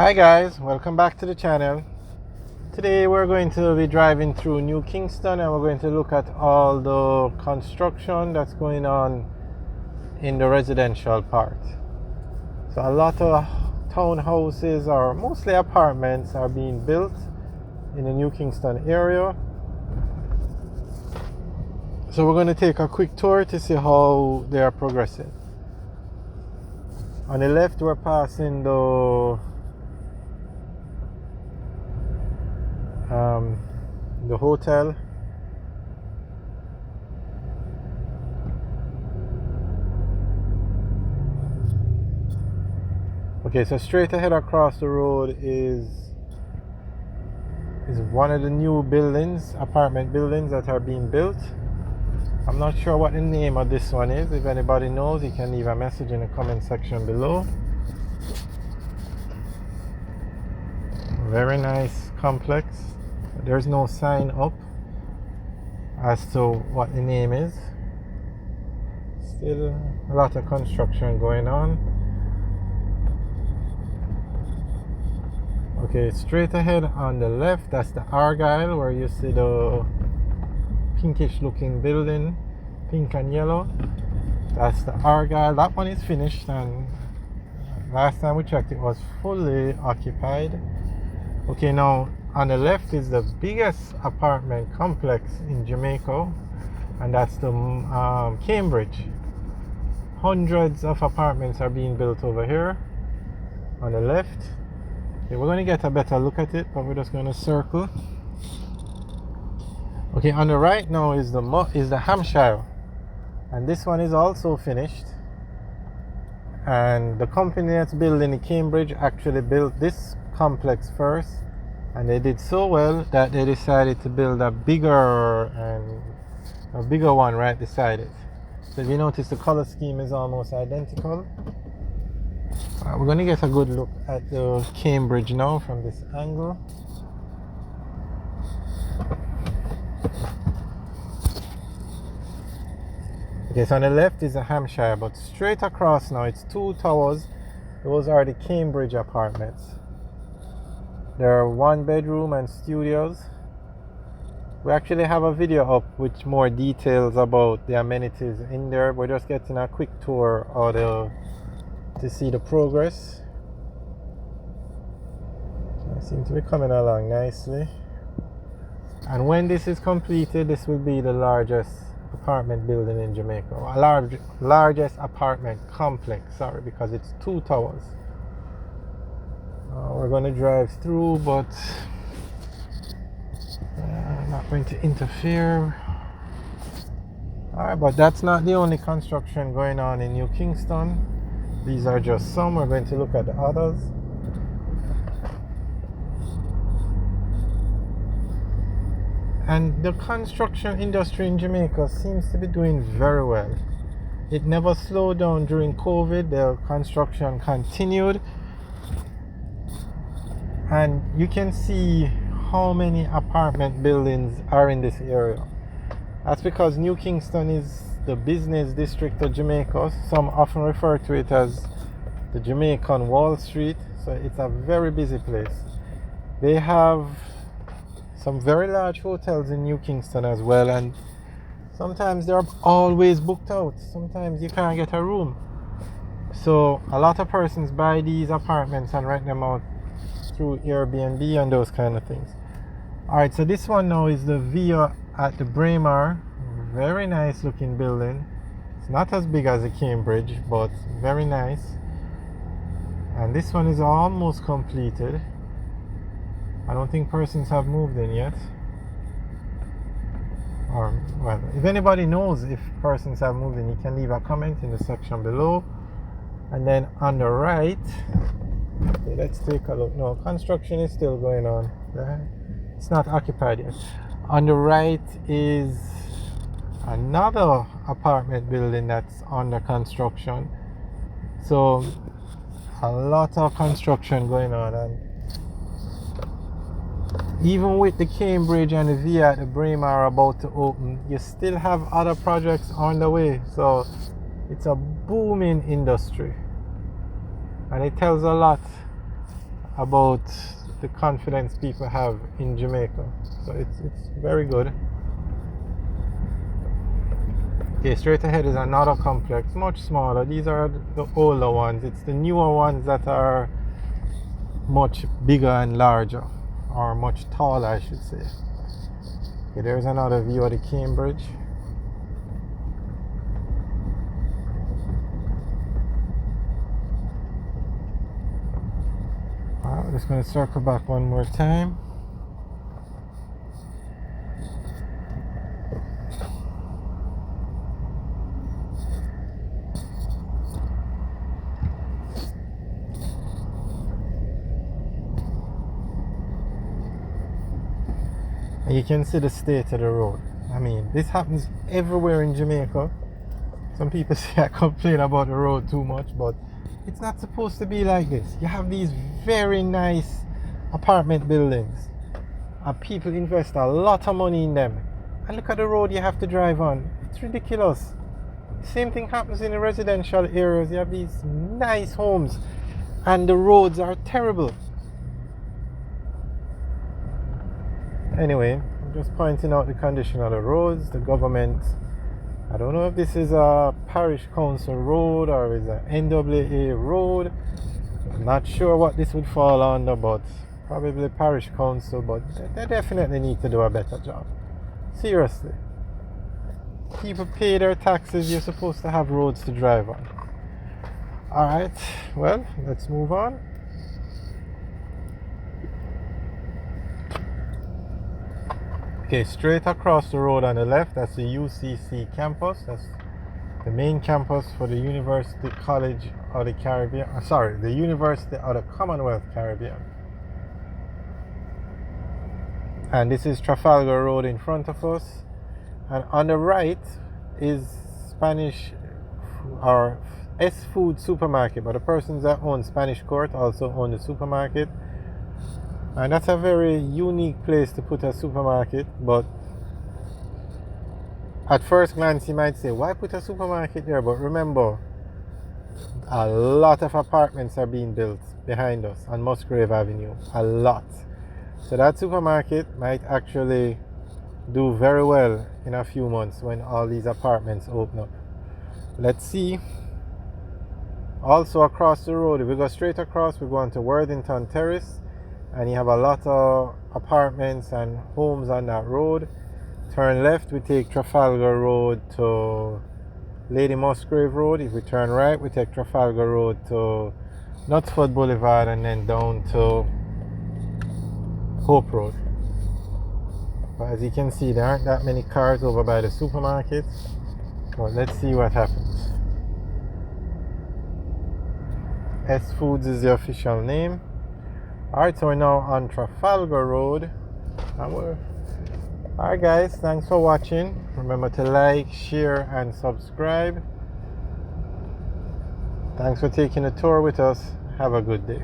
Hi guys, welcome back to the channel. Today we're going to be driving through New Kingston and we're going to look at all the construction that's going on in the residential part. So a lot of townhouses or mostly apartments are being built in the New Kingston area. So we're going to take a quick tour to see how they are progressing. On the left we're passing the hotel. Okay, so straight ahead across the road is one of the new apartment buildings that are being built. I'm not sure what the name of this one is. If anybody knows, you can leave a message in the comment section below. Very nice complex. There's no sign up as to what the name is. Still a lot of construction going on. Okay, straight ahead on the left, that's the Argyle, where you see the pinkish looking building, pink and yellow. That's the Argyle. That one is finished, and last time we checked it was fully occupied. Okay, now on the left is the biggest apartment complex in Jamaica, and that's the Cambridge. Hundreds of apartments are being built over here on the left. Okay, we're going to get a better look at it, but we're just going to circle. Okay, on the right now is the Hampshire, and this one is also finished. And the company that's building the Cambridge actually built this complex first, and they did so well that they decided to build a bigger one right beside it. So if you notice, the color scheme is almost identical. We're going to get a good look at the Cambridge now from this angle. Okay, so on the left is a Hampshire, but straight across now it's two towers. Those are the Cambridge apartments. There are one bedroom and studios. We actually have a video up with more details about the amenities in there. We're just getting a quick tour to see the progress. I seem to be coming along nicely. And when this is completed, this will be the largest apartment building in Jamaica. Largest apartment complex, sorry, because it's two towers. We're going to drive through, but I'm not going to interfere. Alright, but that's not the only construction going on in New Kingston. These are just some. We're going to look at the others. And the construction industry in Jamaica seems to be doing very well. It never slowed down during COVID. The construction continued. And you can see how many apartment buildings are in this area. That's because New Kingston is the business district of Jamaica. Some often refer to it as the Jamaican Wall Street. So it's a very busy place. They have some very large hotels in New Kingston as well, and sometimes they're always booked out. Sometimes you can't get a room. So a lot of persons buy these apartments and rent them out through Airbnb and those kind of things. Alright, so this one now is the Via at the Braemar. Very nice looking building. It's not as big as the Cambridge, but very nice. And this one is almost completed. I don't think persons have moved in yet. Or, well, if anybody knows if persons have moved in, you can leave a comment in the section below. And then on the right, okay, let's take a look. No, construction is still going on. It's not occupied yet. On the right is another apartment building that's under construction. So a lot of construction going on, and even with the Cambridge and the Via at the Braemar about to open, you still have other projects on the way. So it's a booming industry, and it tells a lot about the confidence people have in Jamaica. So it's very good. Okay, straight ahead is another complex, much smaller. These are the older ones. It's the newer ones that are much bigger and larger, or much taller, I should say. Okay, there's another view of the Cambridge. Alright, we're just going to circle back one more time. And you can see the state of the road. I mean, this happens everywhere in Jamaica. Some people say I complain about the road too much, but it's not supposed to be like this. You have these very nice apartment buildings, and people invest a lot of money in them. And look at the road you have to drive on. It's ridiculous. Same thing happens in the residential areas. You have these nice homes, and the roads are terrible. Anyway, I'm just pointing out the condition of the roads. The government, I don't know if this is a parish council road or is an NWA road. I'm not sure what this would fall under, but probably parish council. But they definitely need to do a better job. Seriously. People pay their taxes. You're supposed to have roads to drive on. Alright, well, let's move on. Okay, straight across the road on the left, that's the UCC campus. That's the main campus for the University College of the Caribbean. The University of the Commonwealth Caribbean. And this is Trafalgar Road in front of us. And on the right is Spanish or S Food Supermarket. But the persons that own Spanish Court also own the supermarket. And that's a very unique place to put a supermarket, but at first glance you might say, why put a supermarket there? But remember, a lot of apartments are being built behind us on Musgrave Avenue. A lot. So that supermarket might actually do very well in a few months when all these apartments open up. Let's see. Also across the road, if we go straight across, we go on to Worthington Terrace. And you have a lot of apartments and homes on that road. Turn left, we take Trafalgar Road to Lady Musgrave Road. If we turn right, we take Trafalgar Road to Knutsford Boulevard and then down to Hope Road. But as you can see, there aren't that many cars over by the supermarket. But let's see what happens. S Foods is the official name. Alright, so we're now on Trafalgar Road. Alright guys, thanks for watching. Remember to like, share and subscribe. Thanks for taking a tour with us. Have a good day.